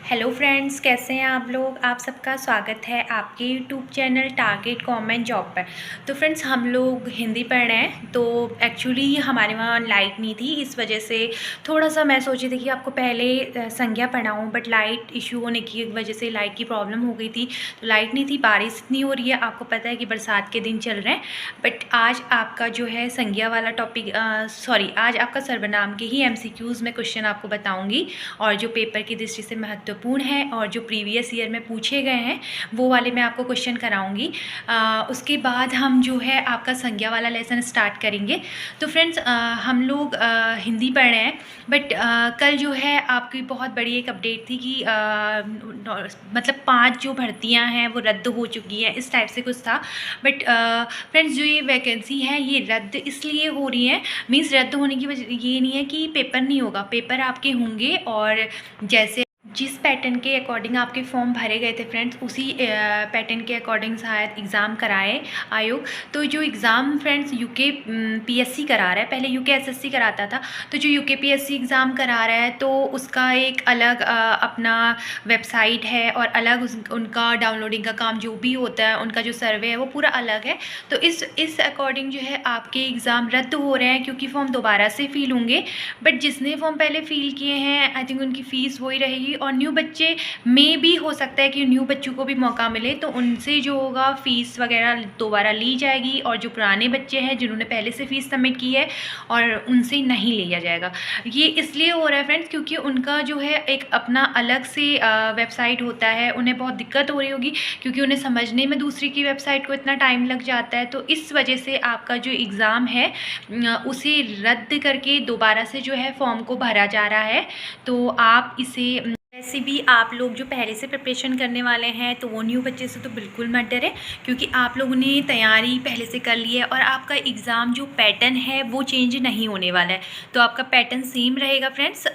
Hello friends, कैसे हैं आप लोग। आप सबका स्वागत है आपके YouTube channel target government job पर। तो फ्रेंड्स, हम लोग हिंदी पढ़ रहे हैं। तो एक्चुअली हमारे वहाँ लाइट नहीं थी, इस वजह से थोड़ा सा मैं सोची थी कि आपको पहले संज्ञा पढ़ाऊँ, बट लाइट इशू होने की वजह से लाइट की प्रॉब्लम हो गई थी। तो लाइट नहीं थी, बारिश इतनी हो रही है, आपको पता है कि बरसात के दिन चल रहे हैं। बट आज आपका जो है संज्ञा वाला टॉपिक, आज आपका सर्वनाम के ही MCQs में क्वेश्चन आपको बताऊँगी, और जो पेपर की दृष्टि से महत्वपूर्ण है और जो प्रीवियस ईयर में पूछे गए हैं वो वाले मैं आपको क्वेश्चन कराऊंगी। उसके बाद हम जो है आपका संज्ञा वाला लेसन स्टार्ट करेंगे। तो फ्रेंड्स, हम लोग हिंदी पढ़ रहे हैं, बट कल जो है आपकी बहुत बड़ी एक अपडेट थी कि मतलब 5 जो भर्तियां हैं वो रद्द हो चुकी हैं, इस टाइप से कुछ था। बट फ्रेंड्स, जो ये वैकेंसी है ये रद्द इसलिए हो रही है, मीन्स रद्द होने की वजह ये नहीं है कि पेपर नहीं होगा, पेपर आपके होंगे। और जैसे जिस पैटर्न के अकॉर्डिंग आपके फॉर्म भरे गए थे फ्रेंड्स, उसी पैटर्न के अकॉर्डिंग शायद एग्ज़ाम कराए आयोग। तो जो एग्ज़ाम फ्रेंड्स यूके PSC करा रहा है, पहले यूके SSC कराता था, तो जो यूके PSC एग्ज़ाम करा रहा है तो उसका एक अलग अपना वेबसाइट है और अलग उनका डाउनलोडिंग का काम जो भी होता है, उनका जो सर्वे है वो पूरा अलग है। तो इस अकॉर्डिंग जो है आपके एग्ज़ाम रद्द हो रहे हैं, क्योंकि फॉर्म दोबारा से फिल होंगे। बट जिसने फॉर्म पहले फिल किए हैं, आई थिंक उनकी फ़ीस वही रहेगी, और न्यू बच्चे में भी हो सकता है कि न्यू बच्चों को भी मौका मिले, तो उनसे जो होगा फ़ीस वगैरह दोबारा ली जाएगी। और जो पुराने बच्चे हैं जिन्होंने पहले से फ़ीस सबमिट की है, और उनसे नहीं लिया जाएगा। ये इसलिए हो रहा है फ्रेंड्स क्योंकि उनका जो है एक अपना अलग से वेबसाइट होता है, उन्हें बहुत दिक्कत हो रही होगी क्योंकि उन्हें समझने में दूसरी की वेबसाइट को इतना टाइम लग जाता है। तो इस वजह से आपका जो एग्ज़ाम है उसे रद्द करके दोबारा से जो है फॉर्म को भरा जा रहा है। तो आप इसे वैसे भी आप लोग जो पहले से प्रिपरेशन करने वाले हैं तो वो न्यू बच्चे से तो बिल्कुल मत डरें, क्योंकि आप लोगों ने तैयारी पहले से कर ली है, और आपका एग्ज़ाम जो पैटर्न है वो चेंज नहीं होने वाला है। तो आपका पैटर्न सेम रहेगा फ्रेंड्स।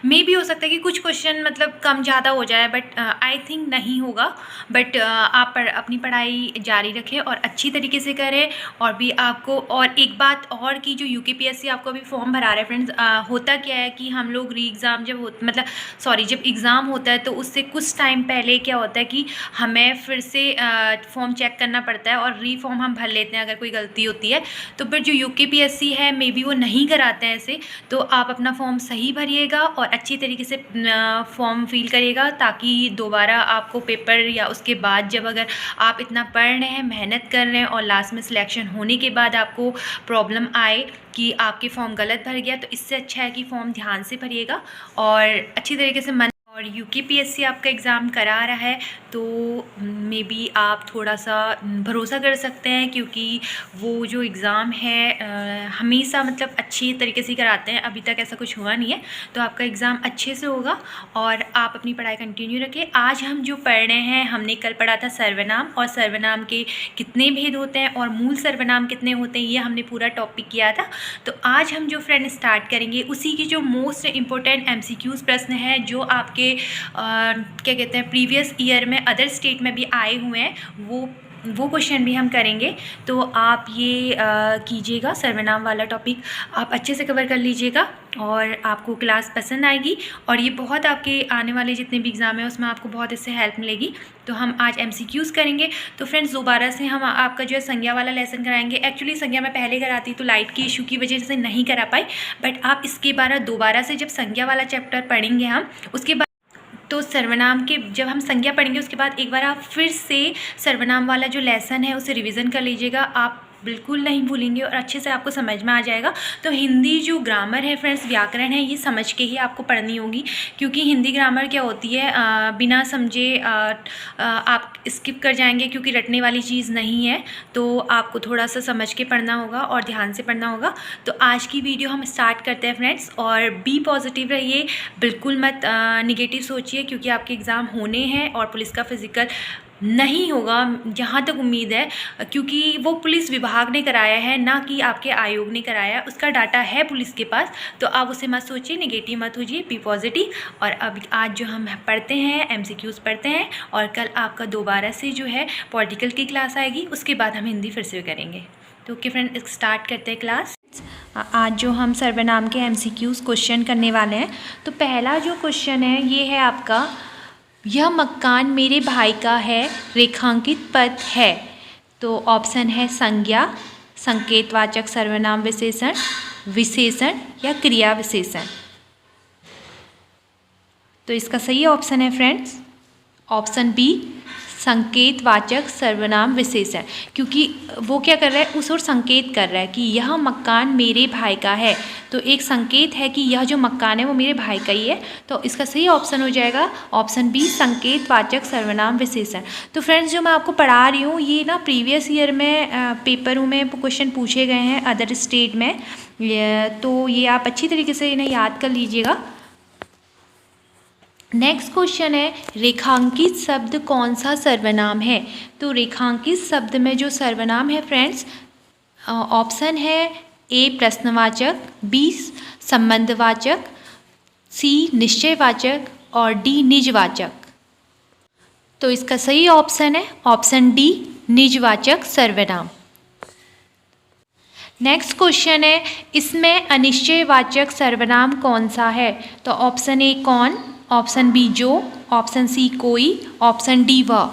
मे भी हो सकता है कि कुछ क्वेश्चन मतलब कम ज़्यादा हो जाए, बट आई थिंक नहीं होगा। बट आप अपनी पढ़ाई जारी रखें और अच्छी तरीके से करें। और भी आपको और एक बात और की, जो यूके PSC आपको अभी फॉर्म भरा रहे हैं फ्रेंड्स, होता क्या है कि हम लोग री एग्ज़ाम जब एग्ज़ाम होता है तो उससे कुछ टाइम पहले क्या होता है कि हमें फिर से फॉर्म चेक करना पड़ता है और री फॉर्म हम भर लेते हैं अगर कोई गलती होती है। तो फिर जो यूके PSC है मे बी वो नहीं कराते हैं ऐसे। तो आप अपना फॉर्म सही भरिएगा और अच्छी तरीके से फॉर्म फिल करिएगा, ताकि दोबारा आपको पेपर या उसके बाद जब अगर आप इतना पढ़ रहे हैं, मेहनत कर रहे हैं, और लास्ट में सिलेक्शन होने के बाद आपको प्रॉब्लम आए कि आपके फॉर्म गलत भर गया, तो इससे अच्छा है कि फॉर्म ध्यान से भरिएगा और अच्छी तरीके से और यूके PSC आपका एग्ज़ाम करा रहा है तो मे बी आप थोड़ा सा भरोसा कर सकते हैं, क्योंकि वो जो एग्ज़ाम है हमेशा मतलब अच्छी तरीके से कराते हैं। अभी तक ऐसा कुछ हुआ नहीं है, तो आपका एग्ज़ाम अच्छे से होगा और आप अपनी पढ़ाई कंटिन्यू रखें। आज हम जो पढ़ रहे हैं, हमने कल पढ़ा था सर्वनाम, और सर्वनाम के कितने भेद होते हैं और मूल सर्वनाम कितने होते हैं, ये हमने पूरा टॉपिक किया था। तो आज हम जो फ्रेंड स्टार्ट करेंगे उसी की जो मोस्ट इम्पोर्टेंट MCQs प्रश्न है, जो आपके क्या कहते हैं प्रीवियस ईयर में अदर स्टेट में भी आए हुए हैं, वो क्वेश्चन भी हम करेंगे। तो आप ये कीजिएगा, सर्वनाम वाला टॉपिक आप अच्छे से कवर कर लीजिएगा और आपको क्लास पसंद आएगी, और ये बहुत आपके आने वाले जितने भी एग्ज़ाम है उसमें आपको बहुत इससे हेल्प मिलेगी। तो हम आज MCQs करेंगे। तो फ्रेंड्स, दोबारा से हम आपका जो है संज्ञा वाला लेसन कराएंगे। एक्चुअली संज्ञा मैं पहले कराती तो लाइट के इशू की वजह से नहीं करा पाई, बट आप इसके दोबारा से जब संज्ञा वाला चैप्टर पढ़ेंगे हम, उसके बाद तो सर्वनाम के जब हम संज्ञा पढ़ेंगे उसके बाद एक बार आप फिर से सर्वनाम वाला जो लेसन है उसे रिवीजन कर लीजिएगा। आप बिल्कुल नहीं भूलेंगे और अच्छे से आपको समझ में आ जाएगा। तो हिंदी जो ग्रामर है फ्रेंड्स, व्याकरण है, ये समझ के ही आपको पढ़नी होगी, क्योंकि हिंदी ग्रामर क्या होती है, बिना समझे आप स्किप कर जाएंगे, क्योंकि रटने वाली चीज़ नहीं है। तो आपको थोड़ा सा समझ के पढ़ना होगा और ध्यान से पढ़ना होगा। तो आज की वीडियो हम स्टार्ट करते हैं फ्रेंड्स, और बी पॉजिटिव रहिए, बिल्कुल मत निगेटिव सोचिए, क्योंकि आपके एग्ज़ाम होने हैं और पुलिस का फिज़िकल नहीं होगा जहाँ तक उम्मीद है, क्योंकि वो पुलिस विभाग ने कराया है, ना कि आपके आयोग ने कराया है। उसका डाटा है पुलिस के पास, तो आप उसे मत सोचिए, नेगेटिव मत होइए, बी पॉजिटिव। और अब आज जो हम पढ़ते हैं MCQs पढ़ते हैं, और कल आपका दोबारा से जो है पॉलिटिकल की क्लास आएगी, उसके बाद हम हिंदी फिर से करेंगे। तो ओके फ्रेंड, स्टार्ट करते हैं क्लास। आज जो हम सर्वनाम के MCQs क्वेश्चन करने वाले हैं, तो पहला जो क्वेश्चन है ये है आपका, यह मकान मेरे भाई का है रेखांकित पद है। तो ऑप्शन है संज्ञा, संकेतवाचक सर्वनाम विशेषण, विशेषण या क्रिया विशेषण। तो इसका सही ऑप्शन है फ्रेंड्स ऑप्शन बी, संकेतवाचक सर्वनाम विशेषण। क्योंकि वो क्या कर रहा है, उस ओर संकेत कर रहा है कि यह मकान मेरे भाई का है। तो एक संकेत है कि यह जो मकान है वो मेरे भाई का ही है। तो इसका सही ऑप्शन हो जाएगा ऑप्शन बी, संकेतवाचक सर्वनाम विशेषण। तो फ्रेंड्स जो मैं आपको पढ़ा रही हूँ ये ना प्रीवियस ईयर में पेपरों में क्वेश्चन पूछे गए हैं अदर स्टेट में। तो ये आप अच्छी तरीके से इन्हें याद कर लीजिएगा। नेक्स्ट क्वेश्चन है, रेखांकित शब्द कौन सा सर्वनाम है। तो रेखांकित शब्द में जो सर्वनाम है फ्रेंड्स, ऑप्शन है ए प्रश्नवाचक, बी संबंधवाचक, सी निश्चयवाचक और डी निजवाचक। तो इसका सही ऑप्शन है ऑप्शन डी, निजवाचक सर्वनाम। नेक्स्ट क्वेश्चन है, इसमें अनिश्चयवाचक सर्वनाम कौन सा है। तो ऑप्शन ए कौन, ऑप्शन बी जो, ऑप्शन सी कोई, ऑप्शन डी वह।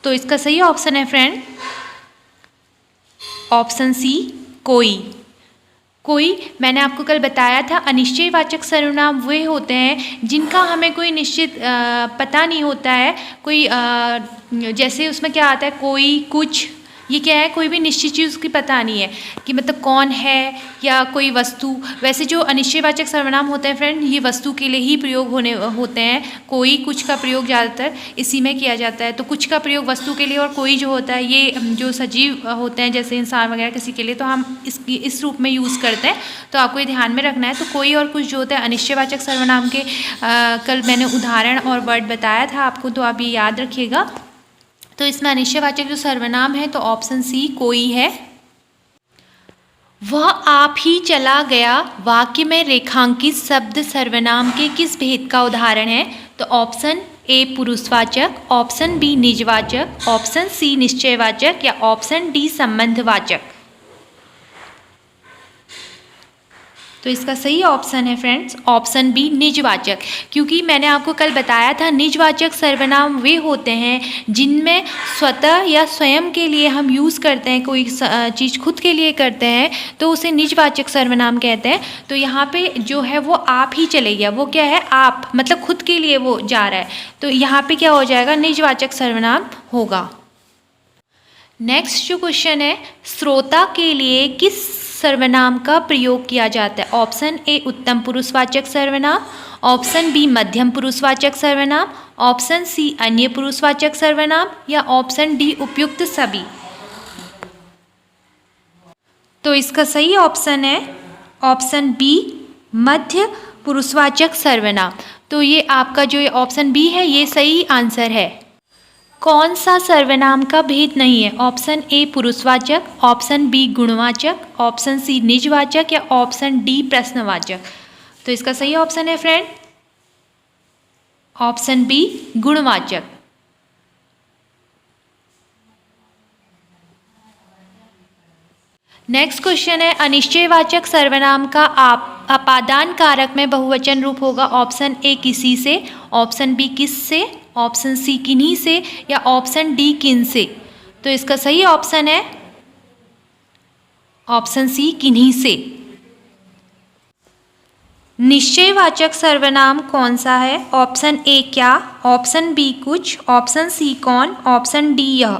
तो इसका सही ऑप्शन है फ्रेंड ऑप्शन सी कोई। कोई मैंने आपको कल बताया था अनिश्चयवाचक सर्वनाम वे होते हैं जिनका हमें कोई निश्चित पता नहीं होता है। कोई जैसे उसमें क्या आता है, कोई, कुछ, ये क्या है, कोई भी निश्चित चीज़ उसकी पता नहीं है कि मतलब कौन है या कोई वस्तु। वैसे जो अनिश्चयवाचक सर्वनाम होते हैं फ्रेंड ये वस्तु के लिए ही प्रयोग होते हैं। कोई, कुछ का प्रयोग ज़्यादातर इसी में किया जाता है। तो कुछ का प्रयोग वस्तु के लिए और कोई जो होता है ये जो सजीव होते हैं जैसे इंसान वगैरह किसी के लिए, तो हम इस रूप में यूज़ करते हैं। तो आपको ये ध्यान में रखना है। तो कोई और कुछ जो होता है अनिश्चयवाचक सर्वनाम के कल मैंने उदाहरण और वर्ड बताया था आपको, तो आप ये याद रखिएगा। तो इसमें अनिश्चयवाचक जो सर्वनाम है तो ऑप्शन सी कोई है। वह आप ही चला गया वाक्य में रेखांकित शब्द सर्वनाम के किस भेद का उदाहरण है। तो ऑप्शन ए पुरुषवाचक, ऑप्शन बी निजवाचक, ऑप्शन सी निश्चयवाचक या ऑप्शन डी संबंधवाचक। तो इसका सही ऑप्शन है फ्रेंड्स ऑप्शन बी निजवाचक। क्योंकि मैंने आपको कल बताया था निजवाचक सर्वनाम वे होते हैं जिनमें स्वतः या स्वयं के लिए हम यूज़ करते हैं, कोई चीज़ खुद के लिए करते हैं तो उसे निजवाचक सर्वनाम कहते हैं। तो यहाँ पे जो है वो आप ही चले गया, वो क्या है आप, मतलब खुद के लिए वो जा रहा है। तो यहाँ पे क्या हो जाएगा, निजवाचक सर्वनाम होगा। नेक्स्ट जो क्वेश्चन है, श्रोता के लिए किस सर्वनाम का प्रयोग किया जाता है। ऑप्शन ए उत्तम पुरुषवाचक सर्वनाम, ऑप्शन बी मध्यम पुरुषवाचक सर्वनाम, ऑप्शन सी अन्य पुरुषवाचक सर्वनाम या ऑप्शन डी उपयुक्त सभी। तो इसका सही ऑप्शन है ऑप्शन बी मध्य पुरुषवाचक सर्वनाम। तो ये आपका जो ऑप्शन बी है ये सही आंसर है। कौन सा सर्वनाम का भेद नहीं है। ऑप्शन ए पुरुषवाचक, ऑप्शन बी गुणवाचक, ऑप्शन सी निजवाचक या ऑप्शन डी प्रश्नवाचक। तो इसका सही ऑप्शन है फ्रेंड ऑप्शन बी गुणवाचक। नेक्स्ट क्वेश्चन है, अनिश्चयवाचक सर्वनाम का अपादान कारक में बहुवचन रूप होगा। ऑप्शन ए किसी से, ऑप्शन बी किस से, ऑप्शन सी किन्हीं से या ऑप्शन डी किन से। तो इसका सही ऑप्शन है ऑप्शन सी किन्हीं से। निश्चयवाचक सर्वनाम कौन सा है। ऑप्शन ए क्या, ऑप्शन बी कुछ, ऑप्शन सी कौन, ऑप्शन डी यह।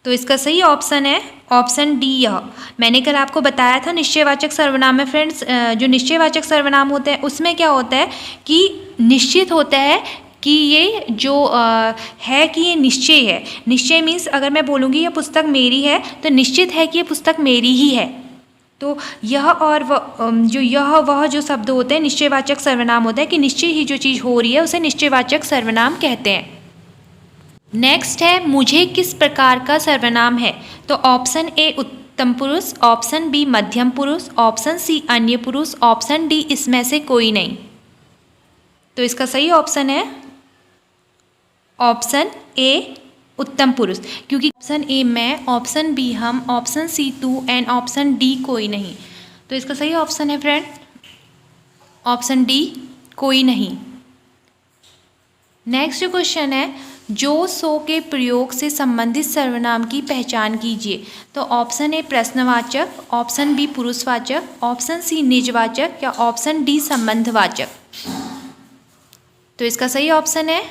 तो इसका सही ऑप्शन है ऑप्शन डी यह। मैंने कल आपको बताया था निश्चयवाचक सर्वनाम में फ्रेंड्स, जो निश्चयवाचक सर्वनाम होते हैं उसमें क्या होता है कि निश्चित होता है कि ये जो है कि ये निश्चय है। निश्चय मीन्स अगर मैं बोलूँगी यह पुस्तक मेरी है तो निश्चित है कि ये पुस्तक मेरी ही है। तो यह और जो यह वह जो शब्द होते हैं निश्चयवाचक सर्वनाम होते हैं कि निश्चय ही जो चीज़ हो रही है उसे निश्चयवाचक सर्वनाम कहते हैं। नेक्स्ट है, मुझे किस प्रकार का सर्वनाम है। तो ऑप्शन ए उत्तम पुरुष, ऑप्शन बी मध्यम पुरुष, ऑप्शन सी अन्य पुरुष, ऑप्शन डी इसमें से कोई नहीं। तो इसका सही ऑप्शन है ऑप्शन ए उत्तम पुरुष। क्योंकि ऑप्शन ए मैं, ऑप्शन बी हम, ऑप्शन सी तू एंड ऑप्शन डी कोई नहीं। तो इसका सही ऑप्शन है फ्रेंड ऑप्शन डी कोई नहीं। नेक्स्ट क्वेश्चन है, जो सो के प्रयोग से संबंधित सर्वनाम की पहचान कीजिए। तो ऑप्शन ए प्रश्नवाचक, ऑप्शन बी पुरुषवाचक, ऑप्शन सी निजवाचक या ऑप्शन डी संबंधवाचक। तो इसका सही ऑप्शन है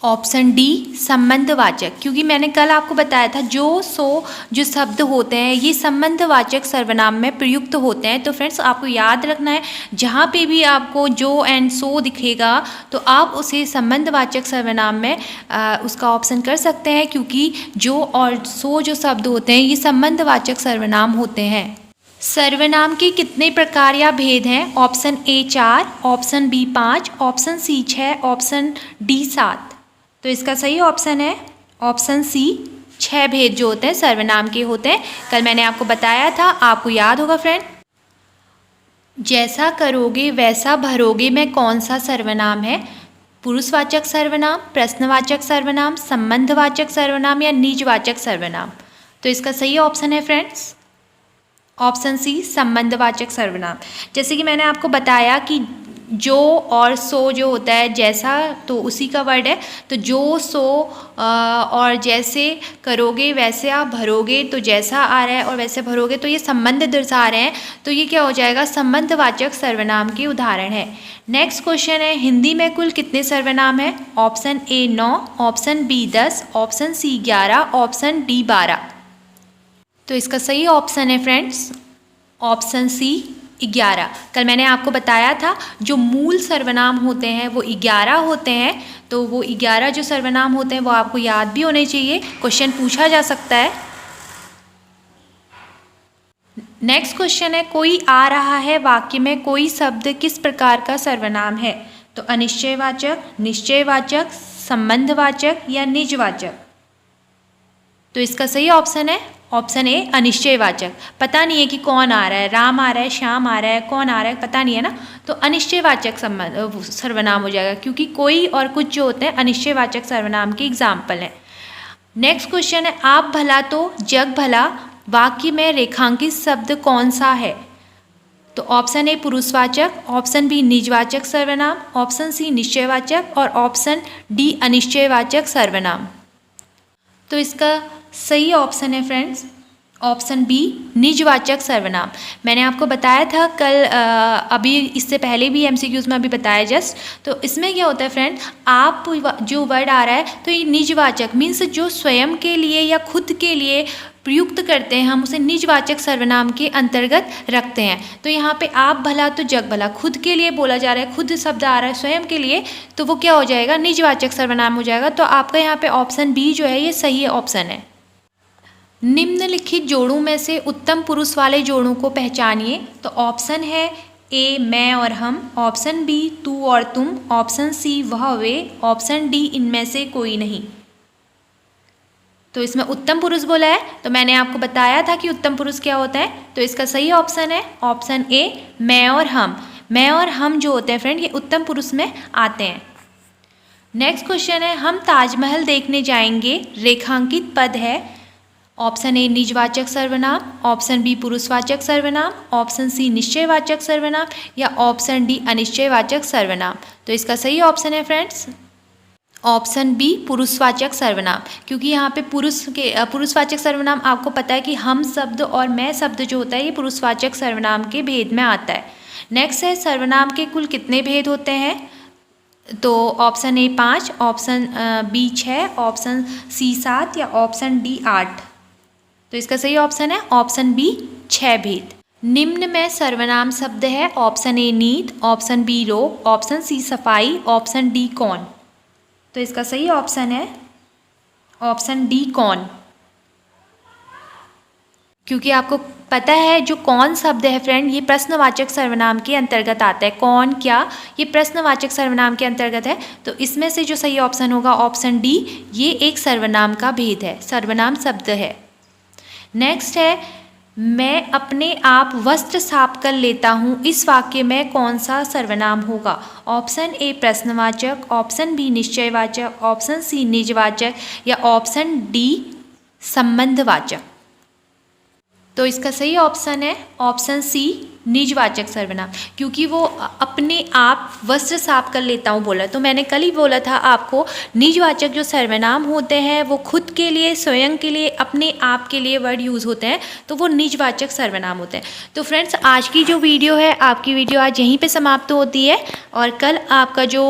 ऑप्शन डी संबंधवाचक, क्योंकि मैंने कल आपको बताया था जो सो जो शब्द होते हैं ये संबंधवाचक सर्वनाम में प्रयुक्त होते हैं। तो फ्रेंड्स आपको याद रखना है, जहाँ पे भी आपको जो एंड सो दिखेगा तो आप उसे संबंधवाचक सर्वनाम में उसका ऑप्शन कर सकते हैं, क्योंकि जो और सो जो शब्द होते हैं ये संबंधवाचक सर्वनाम होते हैं। सर्वनाम के कितने प्रकार या भेद हैं? Option A 4, option B 5, option C 6, option D 7। तो इसका सही ऑप्शन है ऑप्शन सी 6 भेद जो होते हैं सर्वनाम के होते हैं। कल मैंने आपको बताया था, आपको याद होगा फ्रेंड। जैसा करोगे वैसा भरोगे में कौन सा सर्वनाम है? पुरुषवाचक सर्वनाम, प्रश्नवाचक सर्वनाम, संबंधवाचक सर्वनाम या निजवाचक सर्वनाम। तो इसका सही ऑप्शन है फ्रेंड्स ऑप्शन सी संबंधवाचक सर्वनाम। जैसे कि मैंने आपको बताया कि जो और सो जो होता है जैसा, तो उसी का वर्ड है। तो जो सो और जैसे करोगे वैसे आप भरोगे, तो जैसा आ रहा है और वैसे भरोगे, तो ये संबंध दर्शा रहे हैं। तो ये क्या हो जाएगा? संबंधवाचक सर्वनाम के उदाहरण है। नेक्स्ट क्वेश्चन है, हिंदी में कुल कितने सर्वनाम है? Option A 9, option B 10, option C 11, option D 12। तो इसका सही ऑप्शन है फ्रेंड्स ऑप्शन सी 11। कल मैंने आपको बताया था जो मूल सर्वनाम होते हैं वो 11 होते हैं। तो वो 11 जो सर्वनाम होते हैं वो आपको याद भी होने चाहिए, क्वेश्चन पूछा जा सकता है। नेक्स्ट क्वेश्चन है, कोई आ रहा है वाक्य में कोई शब्द किस प्रकार का सर्वनाम है? तो अनिश्चयवाचक, निश्चयवाचक, संबंधवाचक या निजवाचक। तो इसका सही ऑप्शन है ऑप्शन ए अनिश्चयवाचक। पता नहीं है कि कौन आ रहा है, राम आ रहा है, श्याम आ रहा है, कौन आ रहा है, पता नहीं है ना। तो अनिश्चयवाचक सर्वनाम हो जाएगा, क्योंकि कोई और कुछ जो होते हैं अनिश्चयवाचक सर्वनाम के एग्जाम्पल हैं। नेक्स्ट क्वेश्चन है, आप भला तो जग भला वाक्य में रेखांकित शब्द कौन सा है? तो ऑप्शन ए पुरुषवाचक, ऑप्शन बी निजवाचक सर्वनाम, ऑप्शन सी निश्चयवाचक और ऑप्शन डी अनिश्चयवाचक सर्वनाम। तो इसका सही ऑप्शन है फ्रेंड्स ऑप्शन बी निजवाचक सर्वनाम। मैंने आपको बताया था कल, अभी इससे पहले भी एमसीक्यूज में अभी बताया जस्ट। तो इसमें क्या होता है फ्रेंड, आप जो वर्ड आ रहा है तो ये निजवाचक मीन्स जो स्वयं के लिए या खुद के लिए प्रयुक्त करते हैं, हम उसे निजवाचक सर्वनाम के अंतर्गत रखते हैं। तो यहाँ पे आप भला तो जग भला खुद के लिए बोला जा रहा है, खुद शब्द आ रहा है स्वयं के लिए, तो वो क्या हो जाएगा? निजवाचक सर्वनाम हो जाएगा। तो आपका यहाँ पे ऑप्शन बी जो है ये सही ऑप्शन है। निम्नलिखित जोड़ों में से उत्तम पुरुष वाले जोड़ों को पहचानिए। तो ऑप्शन है ए मैं और हम, ऑप्शन बी तू और तुम, ऑप्शन सी वह वे, ऑप्शन डी इनमें से कोई नहीं। तो इसमें उत्तम पुरुष बोला है, तो मैंने आपको बताया था कि उत्तम पुरुष क्या होता है। तो इसका सही ऑप्शन है ऑप्शन ए मैं और हम। मैं और हम जो होते हैं फ्रेंड ये उत्तम पुरुष में आते हैं। नेक्स्ट क्वेश्चन है, हम ताजमहल देखने जाएंगे रेखांकित पद है। ऑप्शन ए निजवाचक सर्वनाम, ऑप्शन बी पुरुषवाचक सर्वनाम, ऑप्शन सी निश्चयवाचक सर्वनाम या ऑप्शन डी अनिश्चयवाचक सर्वनाम। तो इसका सही ऑप्शन है फ्रेंड्स ऑप्शन बी पुरुषवाचक सर्वनाम, क्योंकि यहाँ पे पुरुषवाचक सर्वनाम आपको पता है कि हम शब्द और मैं शब्द जो होता है ये पुरुषवाचक सर्वनाम के भेद में आता है। नेक्स्ट है, सर्वनाम के कुल कितने भेद होते हैं? तो option A 5, option B 6, option C 7 या ऑप्शन डी 8। तो इसका सही ऑप्शन है ऑप्शन बी 6 भेद। निम्न में सर्वनाम शब्द है। ऑप्शन ए नींद, ऑप्शन बी रोग, ऑप्शन सी सफाई, ऑप्शन डी कौन। तो इसका सही ऑप्शन है ऑप्शन डी कौन, क्योंकि आपको पता है जो कौन शब्द है फ्रेंड ये प्रश्नवाचक सर्वनाम के अंतर्गत आता है। कौन क्या ये प्रश्नवाचक सर्वनाम के अंतर्गत है। तो इसमें से जो सही ऑप्शन होगा ऑप्शन डी, ये एक सर्वनाम का भेद है, सर्वनाम शब्द है। नेक्स्ट है, मैं अपने आप वस्त्र साफ कर लेता हूँ, इस वाक्य में कौन सा सर्वनाम होगा? ऑप्शन ए प्रश्नवाचक, ऑप्शन बी निश्चयवाचक, ऑप्शन सी निजवाचक या ऑप्शन डी संबंधवाचक। तो इसका सही ऑप्शन है ऑप्शन सी निजवाचक सर्वनाम, क्योंकि वो अपने आप वस्त्र साफ कर लेता हूँ बोला। तो मैंने कल ही बोला था आपको, निजवाचक जो सर्वनाम होते हैं वो खुद के लिए, स्वयं के लिए, अपने आप के लिए वर्ड यूज़ होते हैं, तो वो निजवाचक सर्वनाम होते हैं। तो फ्रेंड्स, आज की जो वीडियो है, आपकी वीडियो आज यहीं पे समाप्त होती है। और कल आपका जो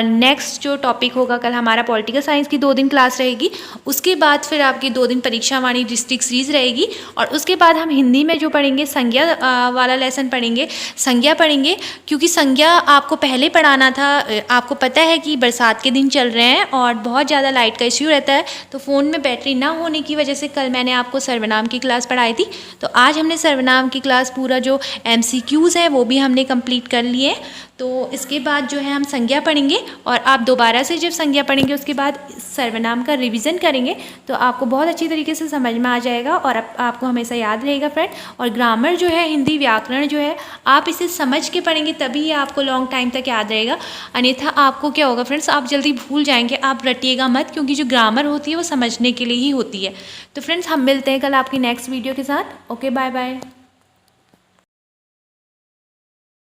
नेक्स्ट जो टॉपिक होगा, कल हमारा पॉलिटिकल साइंस की 2 दिन क्लास रहेगी। उसके बाद फिर आपकी 2 दिन परीक्षा वाणी डिस्ट्रिक्ट सीरीज रहेगी। और उसके बाद हम हिंदी में जो पढ़ेंगे, संज्ञा वाला लेसन पढ़ेंगे, संज्ञा पढ़ेंगे। क्योंकि संज्ञा आपको पहले पढ़ाना था। आपको पता है कि बरसात के दिन चल रहे हैं और बहुत ज़्यादा लाइट का इश्यू रहता है, तो फ़ोन में बैटरी ना होने की वजह से कल मैंने आपको सर्वनाम की क्लास पढ़ाई थी। तो आज हमने सर्वनाम की क्लास पूरा जो MCQs हैं वो भी हमने कंप्लीट कर लिए। तो इसके बाद जो है हम संज्ञा पढ़ेंगे, और आप दोबारा से जब संज्ञा पढ़ेंगे उसके बाद सर्वनाम का रिवीजन करेंगे तो आपको बहुत अच्छी तरीके से समझ में आ जाएगा और आपको हमेशा याद रहेगा फ्रेंड। और ग्रामर जो है, हिंदी व्याकरण जो है, आप इसे समझ के पढ़ेंगे तभी ये आपको लॉन्ग टाइम तक याद रहेगा। अन्यथा आपको क्या होगा फ्रेंड्स, आप जल्दी भूल जाएंगे। आप रटिएगा मत, क्योंकि जो ग्रामर होती है वो समझने के लिए ही होती है। तो फ्रेंड्स, हम मिलते हैं कल आपकी नेक्स्ट वीडियो के साथ। Okay, bye bye.